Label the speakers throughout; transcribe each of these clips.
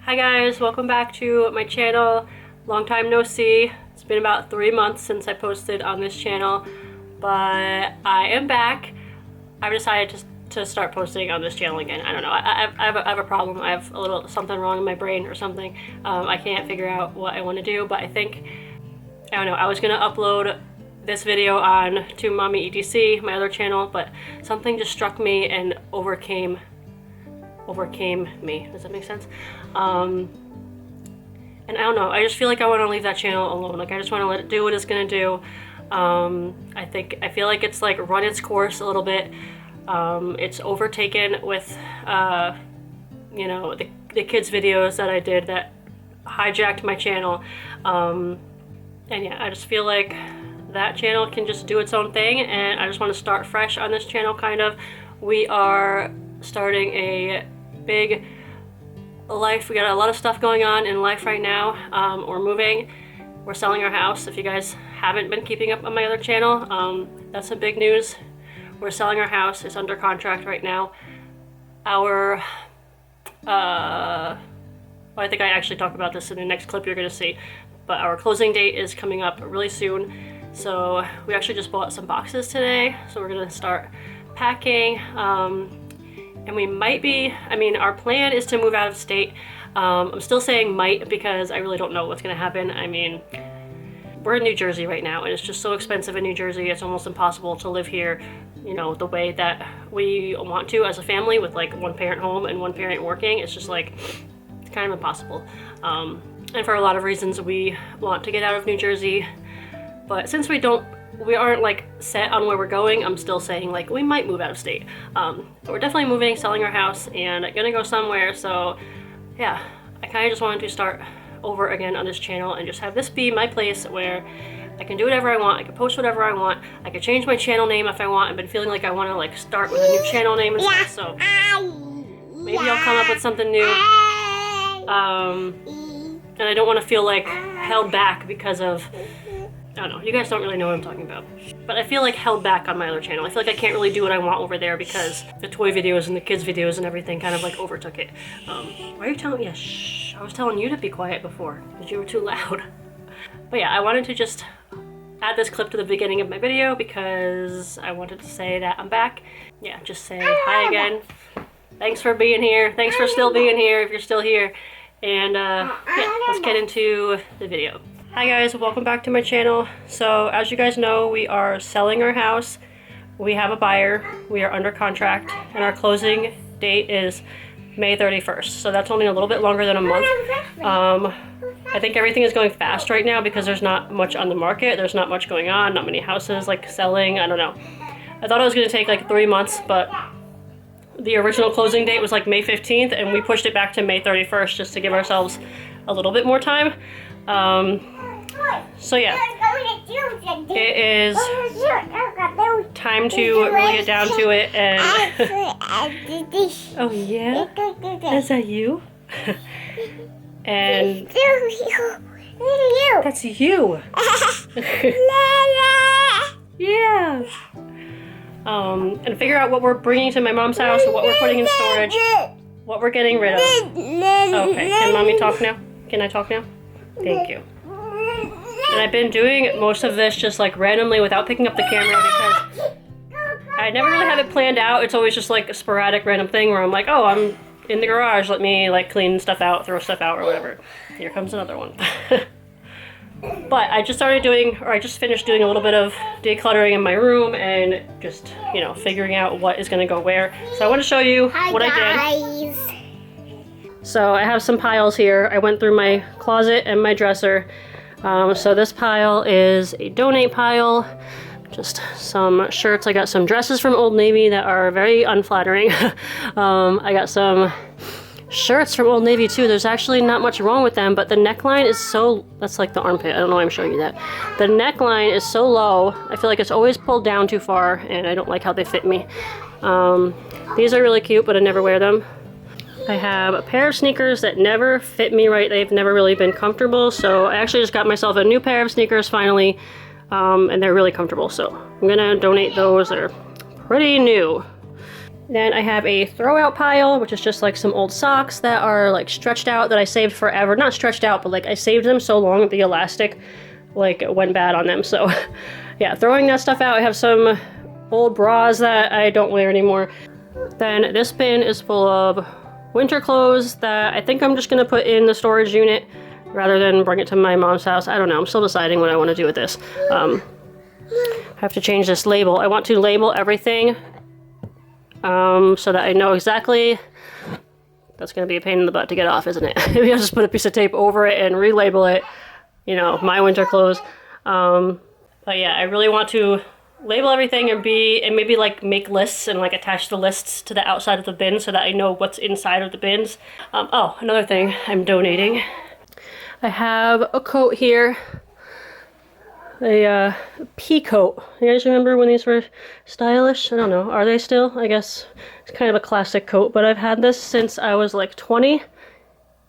Speaker 1: Hi guys, welcome back to my channel. Long time no see. It's been about 3 months since I posted on this channel, but I am back. I've decided to start posting on this channel again. I don't know, I have a problem. I have a little something wrong in my brain or something. I can't figure out what I want to do, but I don't know, I was gonna upload this video on to Mommy ETC, my other channel, but something just struck me and overcame me. Does that make sense? And I don't know, I just feel like I want to leave that channel alone. Like, I just want to let it do what it's gonna do. I feel like it's like run its course a little bit. It's overtaken with you know, the kids videos that I did that hijacked my channel. And yeah, I just feel like that channel can just do its own thing, and I just want to start fresh on this channel, kind of. We are starting a big life. We got a lot of stuff going on in life right now. We're moving. We're selling our house. If you guys haven't been keeping up on my other channel, that's some big news. We're selling our house. It's under contract right now. Our well, I think I actually talk about this in the next clip you're gonna see, but our closing date is coming up really soon. So we actually just bought some boxes today, so we're gonna start packing. And we might be, I mean, our plan is to move out of state. I'm still saying might because I really don't know what's gonna happen. I mean, we're in New Jersey right now, and it's just so expensive in New Jersey. It's almost impossible to live here, you know, the way that we want to as a family, with like one parent home and one parent working. It's just like, it's kind of impossible. And for a lot of reasons, we want to get out of New Jersey. But since we aren't like set on where we're going, I'm still saying like we might move out of state. But we're definitely moving, selling our house, and gonna go somewhere. So yeah, I kind of just wanted to start over again on this channel and just have this be my place where I can do whatever I want. I can post whatever I want. I can change my channel name if I want. I've been feeling like I want to like start with a new channel name and stuff. So maybe I'll come up with something new. And I don't want to feel like held back because of, I don't know, you guys don't really know what I'm talking about. But I feel like held back on my other channel. I feel like I can't really do what I want over there because the toy videos and the kids videos and everything kind of like overtook it. Why are you telling me? Yeah, shh. I was telling you to be quiet before because you were too loud. But yeah, I wanted to just add this clip to the beginning of my video because I wanted to say that I'm back. Yeah, just say hi again. Thanks for being here. Thanks for still being here if you're still here. And yeah, let's get into the video. Hi guys, welcome back to my channel. So as you guys know, we are selling our house. We have a buyer, we are under contract, and our closing date is May 31st. So that's only a little bit longer than a month. I think everything is going fast right now because there's not much on the market. There's not much going on, not many houses like selling. I don't know. I thought it was gonna take like 3 months, but the original closing date was like May 15th, and we pushed it back to May 31st just to give ourselves a little bit more time. So yeah, it is time to really get down to it. And oh yeah, is that you? And that's you. Yeah. And figure out what we're bringing to my mom's house, what we're putting in storage, what we're getting rid of. Okay, can mommy talk now? Can I talk now? Thank you. And I've been doing most of this just like randomly without picking up the camera because I never really have it planned out. It's always just like a sporadic random thing where I'm like, oh, I'm in the garage, let me like clean stuff out, throw stuff out or whatever. Here comes another one. But I just finished doing a little bit of decluttering in my room and just, you know, figuring out what is gonna go where. So I want to show you what I did. So I have some piles here. I went through my closet and my dresser. So this pile is a donate pile, just some shirts. I got some dresses from Old Navy that are very unflattering. I got some shirts from Old Navy too. There's actually not much wrong with them, but the neckline is so, that's like the armpit. I don't know why I'm showing you that. The neckline is so low. I feel like it's always pulled down too far, and I don't like how they fit me. These are really cute, but I never wear them. I have a pair of sneakers that never fit me right. They've never really been comfortable, so I actually just got myself a new pair of sneakers finally, and they're really comfortable, so I'm gonna donate those. They're pretty new. Then I have a throw out pile, which is just like some old socks that are like stretched out that I saved forever. Not stretched out, but like I saved them so long the elastic like went bad on them. So yeah, throwing that stuff out. I have some old bras that I don't wear anymore. Then this bin is full of winter clothes that I think I'm just gonna put in the storage unit rather than bring it to my mom's house. I don't know, I'm still deciding what I want to do with this. I have to change this label. I want to label everything so that I know exactly. That's gonna be a pain in the butt to get off, isn't it? Maybe I'll just put a piece of tape over it and relabel it, you know, my winter clothes. But yeah, I really want to label everything and maybe like make lists and like attach the lists to the outside of the bin so that I know what's inside of the bins. Oh, another thing I'm donating. I have a coat here, a pea coat. You guys remember when these were stylish? I don't know, are they still? I guess it's kind of a classic coat, but I've had this since I was like 20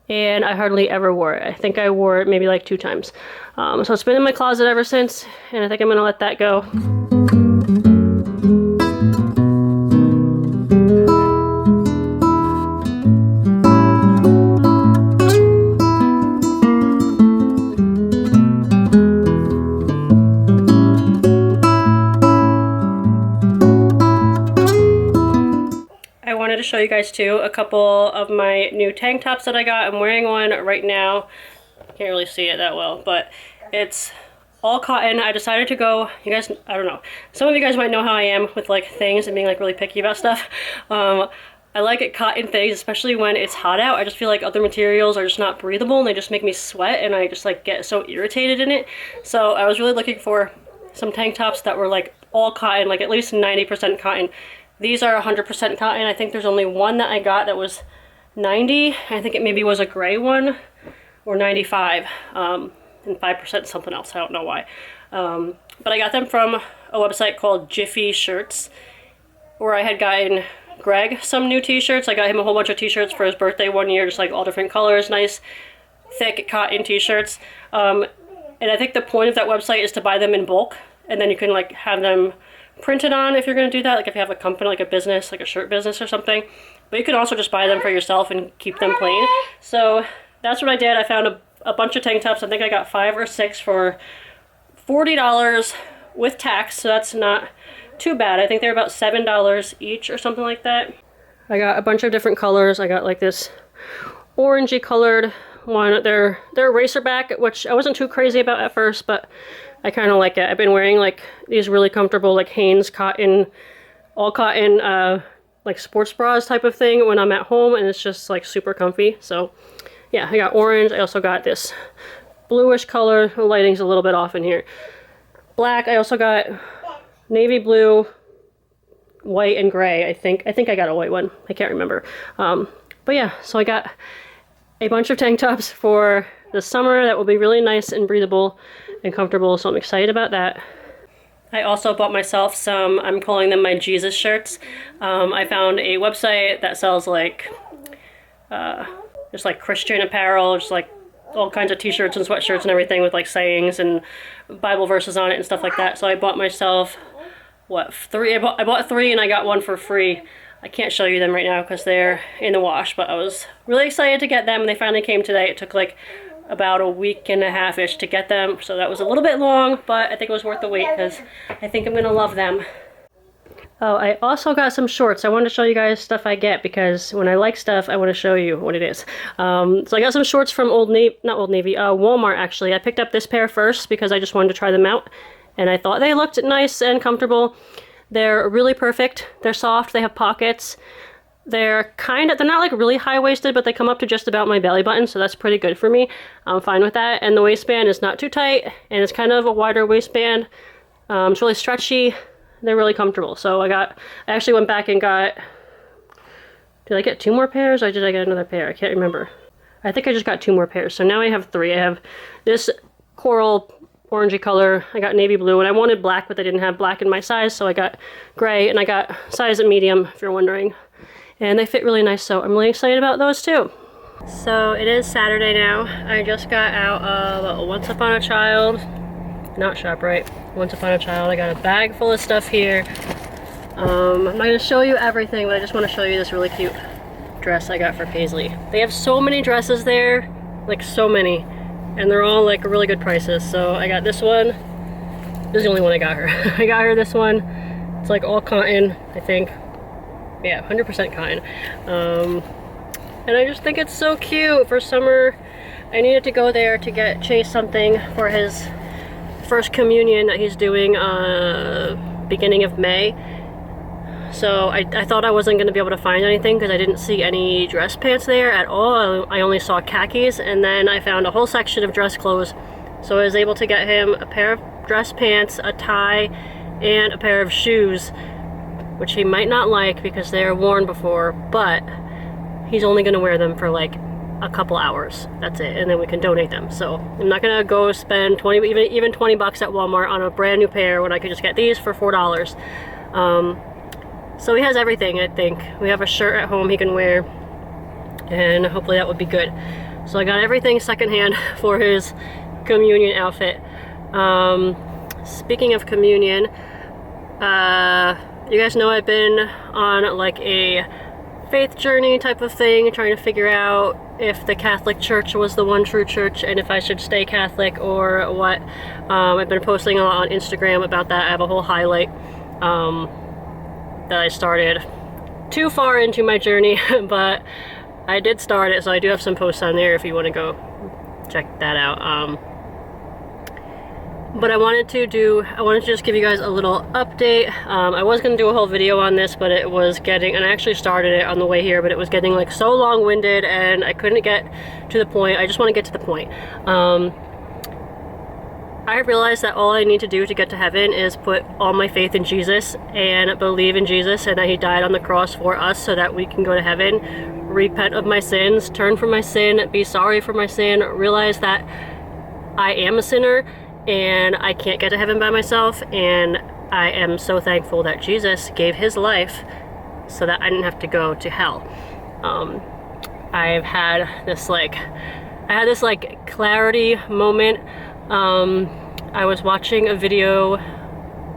Speaker 1: and I hardly ever wore it. I think I wore it maybe like 2 times. So it's been in my closet ever since, and I think I'm gonna let that go. To show you guys too a couple of my new tank tops that I got. I'm wearing one right now. Can't really see it that well, but it's all cotton. I decided to go, you guys, I don't know, some of you guys might know how I am with like things and being like really picky about stuff. I like it cotton things, especially when it's hot out. I just feel like other materials are just not breathable and they just make me sweat and I just like get so irritated in it. So I was really looking for some tank tops that were like all cotton, like at least 90% cotton. These are 100% cotton. I think there's only one that I got that was 90. I think it maybe was a gray one or 95 and 5% something else. I don't know why. But I got them from a website called Jiffy Shirts, where I had gotten Greg some new t-shirts. I got him a whole bunch of t-shirts for his birthday one year, just like all different colors, nice thick cotton t-shirts. And I think the point of that website is to buy them in bulk, and then you can like have them printed on if you're going to do that, like if you have a company, like a business, like a shirt business or something. But you can also just buy them for yourself and keep them plain. So that's what I did. I found a bunch of tank tops. I think I got 5 or 6 for $40 with tax, so that's not too bad. I think they're about $7 each or something like that. I got a bunch of different colors. I got like this orangey colored one. They're racerback, which I wasn't too crazy about at first, but I kind of like it. I've been wearing like these really comfortable like Hanes cotton, all cotton like sports bras type of thing when I'm at home, and it's just like super comfy. So yeah, I got orange. I also got this bluish color. The lighting's a little bit off in here. Black. I also got navy blue, white, and gray. I think I got a white one. I can't remember. But yeah, so I got a bunch of tank tops for the summer that will be really nice and breathable and comfortable, so I'm excited about that. I also bought myself some, I'm calling them my Jesus shirts. I found a website that sells like just like Christian apparel, just like all kinds of t-shirts and sweatshirts and everything with like sayings and Bible verses on it and stuff like that. So I bought myself, what, 3? I bought 3 and I got 1 for free. I can't show you them right now because they're in the wash, but I was really excited to get them, and they finally came today. It took like about a week and a half-ish to get them, so that was a little bit long, but I think it was worth the wait because I think I'm gonna love them. Oh, I also got some shorts. I wanted to show you guys stuff I get because when I like stuff, I want to show you what it is. So I got some shorts from Walmart actually. I picked up this pair first because I just wanted to try them out, and I thought they looked nice and comfortable. They're really perfect. They're soft. They have pockets. They're not like really high-waisted, but they come up to just about my belly button, so that's pretty good for me. I'm fine with that. And the waistband is not too tight, and it's kind of a wider waistband. It's really stretchy. They're really comfortable. So I actually went back and got, did I get 2 more pairs or did I get another pair? I can't remember. I think I just got 2 more pairs. So now I have 3. I have this coral orangey color. I got navy blue, and I wanted black, but they didn't have black in my size, so I got gray, and I got size medium, if you're wondering. And they fit really nice, so I'm really excited about those too. So it is Saturday now. I just got out of Once Upon a Child, not ShopRite, Once Upon a Child. I got a bag full of stuff here. I'm not going to show you everything, but I just want to show you this really cute dress I got for Paisley. They have so many dresses there, like so many, and they're all like really good prices. So I got this one. This is the only one I got her. I got her this one. It's like all cotton, I think. Yeah, 100% cotton. And I just think it's so cute for summer. I needed to go there to get Chase something for his first communion that he's doing beginning of May. So I thought I wasn't going to be able to find anything because I didn't see any dress pants there at all. I only saw khakis, and then I found a whole section of dress clothes. So I was able to get him a pair of dress pants, a tie, and a pair of shoes, which he might not like because they are worn before, but he's only going to wear them for like a couple hours. That's it, and then we can donate them. So I'm not going to go spend even 20 bucks at Walmart on a brand new pair when I could just get these for $4. So he has everything, I think. We have a shirt at home he can wear, and hopefully that would be good. So I got everything secondhand for his communion outfit. Speaking of communion, you guys know I've been on like a faith journey type of thing, trying to figure out if the Catholic Church was the one true church and if I should stay Catholic or what. I've been posting a lot on Instagram about that. I have a whole highlight that I started too far into my journey, but I did start it, so I do have some posts on there if you want to go check that out. But I wanted to just give you guys a little update. I was going to do a whole video on this, but it was getting, and I actually started it on the way here, but it was getting like so long-winded and I couldn't get to the point. I just want to get to the point. I realized that all I need to do to get to heaven is put all my faith in Jesus and believe in Jesus and that he died on the cross for us so that we can go to heaven, repent of my sins, turn from my sin, be sorry for my sin, realize that I am a sinner and I can't get to heaven by myself, and I am so thankful that Jesus gave his life so that I didn't have to go to hell. I've had this clarity moment. I was watching a video.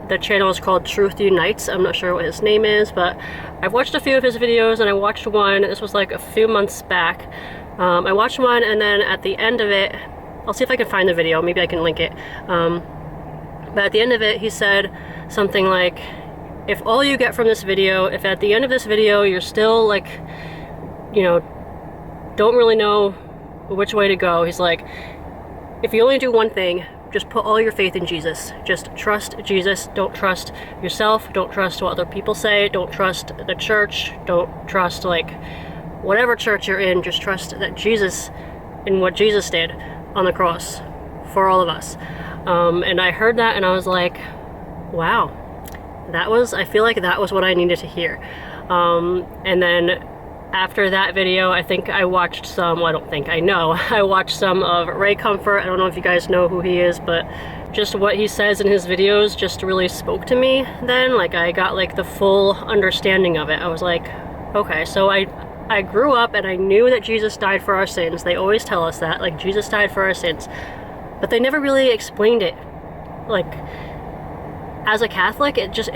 Speaker 1: The channel is called Truth Unites. I'm not sure what his name is, but I've watched a few of his videos, and I watched one. This was like a few months back. I watched one, and then at the end of it, I'll see if I can find the video. Maybe I can link it. But at the end of it, he said something like, if all you get from this video, if at the end of this video you're still like, you know, don't really know which way to go, he's like, if you only do one thing, just put all your faith in Jesus. Just trust Jesus. Don't trust yourself. Don't trust what other people say. Don't trust the church. Don't trust like whatever church you're in. Just trust that Jesus and what Jesus did on the cross for all of us. And I heard that and I was like, wow, I feel like that was what I needed to hear. And then after that video, I think I watched some, well, I don't think, I know, I watched some of Ray Comfort. I don't know if you guys know who he is, but just what he says in his videos just really spoke to me then. Like, I got like the full understanding of it. I was like, okay, so I grew up and I knew that Jesus died for our sins. They always tell us that, like, Jesus died for our sins. But they never really explained it. Like, as a Catholic, it's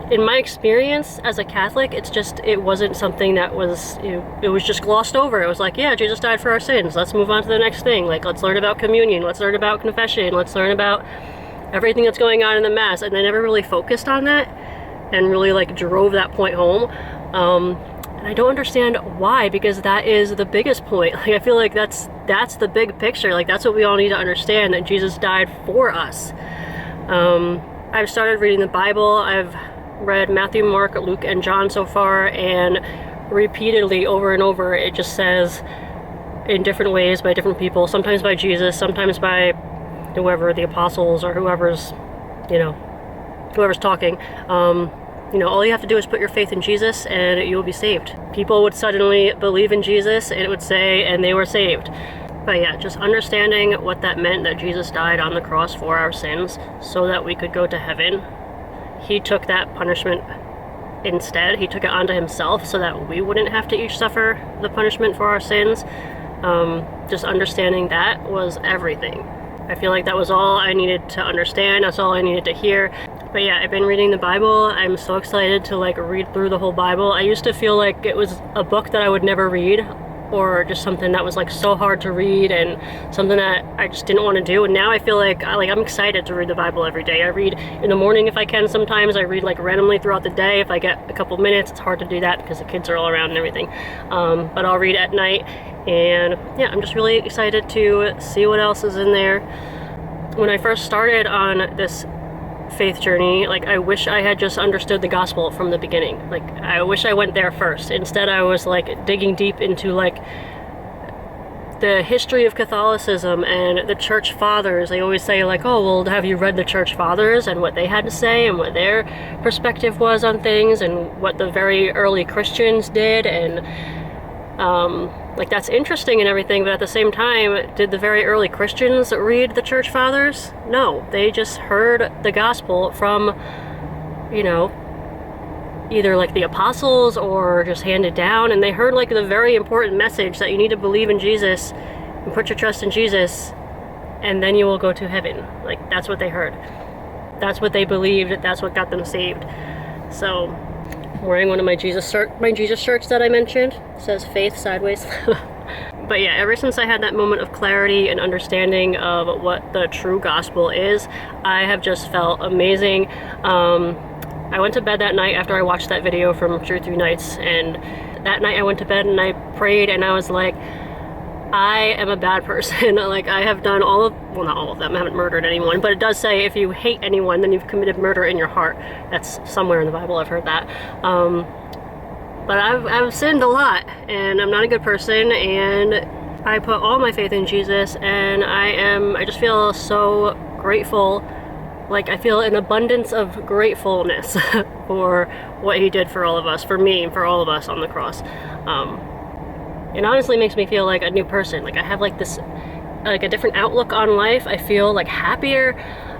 Speaker 1: in my experience as a Catholic, it wasn't something that was, it was just glossed over. It was like, yeah, Jesus died for our sins. Let's move on to the next thing. Like, let's learn about communion. Let's learn about confession. Let's learn about everything that's going on in the Mass. And they never really focused on that and really like drove that point home. And I don't understand why, because that is the biggest point. Like, I feel like that's the big picture. Like, that's what we all need to understand, that Jesus died for us. I've started reading the Bible. I've read Matthew, Mark, Luke, and John so far, and repeatedly over and over it just says in different ways by different people, sometimes by Jesus, sometimes by whoever, the apostles or whoever's talking. All you have to do is put your faith in Jesus and you will be saved. People would suddenly believe in Jesus and it would say, and they were saved. But yeah, just understanding what that meant, that Jesus died on the cross for our sins so that we could go to heaven. He took that punishment instead. He took it onto himself so that we wouldn't have to each suffer the punishment for our sins. Just understanding that was everything. I feel like that was all I needed to understand. That's all I needed to hear. But But yeah, I've been reading the Bible. I'm so excited to like read through the whole Bible. I used to feel like it was a book that I would never read, or just something that was like so hard to read and something that I just didn't want to do. And now I feel like I'm excited to read the Bible every day. I read in the morning if I can sometimes. I read like randomly throughout the day if I get a couple minutes. It's hard to do that because the kids are all around and everything. But I'll read at night, and yeah, I'm just really excited to see what else is in there. When I first started on this faith journey, like I wish I had just understood the gospel from the beginning. Like I wish I went there first. Instead I was like digging deep into like the history of Catholicism and the church fathers. They always say like, oh well, have you read the church fathers and what they had to say and what their perspective was on things and what the very early Christians did, and like that's interesting and everything, but at the same time, did the very early Christians read the church fathers? No, they just heard the gospel from, you know, either like the apostles or just handed down, and they heard like the very important message that you need to believe in Jesus and put your trust in Jesus and then you will go to heaven. Like that's what they heard. That's what they believed. That's what got them saved. So I'm wearing one of my Jesus shirts that I mentioned. It says faith sideways. But yeah, ever since I had that moment of clarity and understanding of what the true gospel is, I have just felt amazing. I went to bed that night after I watched that video from True 3 Nights, and that night I went to bed and I prayed and I was like, I am a bad person. Like I have done well, not all of them, I haven't murdered anyone, but it does say if you hate anyone, then you've committed murder in your heart. That's somewhere in the Bible, I've heard that. But I've sinned a lot, and I'm not a good person, and I put all my faith in Jesus, and I just feel so grateful. Like I feel an abundance of gratefulness for what he did for all of us, for me, and for all of us on the cross. It honestly makes me feel like a new person. Like I have like this, like a different outlook on life. I feel like happier.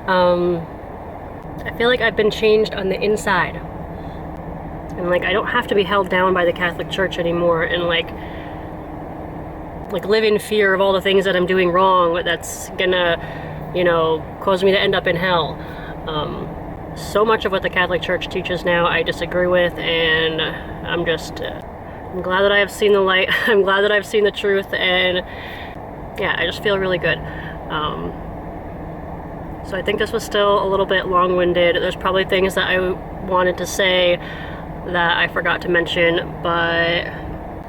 Speaker 1: I feel like I've been changed on the inside. And like I don't have to be held down by the Catholic Church anymore and like live in fear of all the things that I'm doing wrong that's gonna, you know, cause me to end up in hell. So much of what the Catholic Church teaches now I disagree with, and I'm just I'm glad that I have seen the light. I'm glad that I've seen the truth, and yeah, I just feel really good. So I think this was still a little bit long-winded. There's probably things that I wanted to say that I forgot to mention, but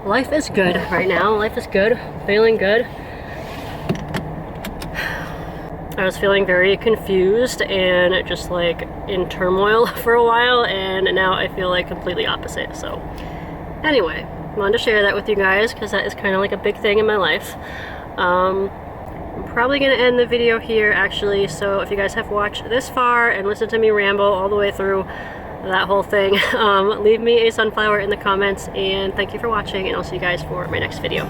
Speaker 1: life is good right now. Life is good, feeling good. I was feeling very confused and just like in turmoil for a while, and now I feel like completely opposite. So anyway, I wanted to share that with you guys because that is kind of like a big thing in my life. I'm probably going to end the video here actually, so if you guys have watched this far and listened to me ramble all the way through that whole thing, leave me a sunflower in the comments, and thank you for watching, and I'll see you guys for my next video.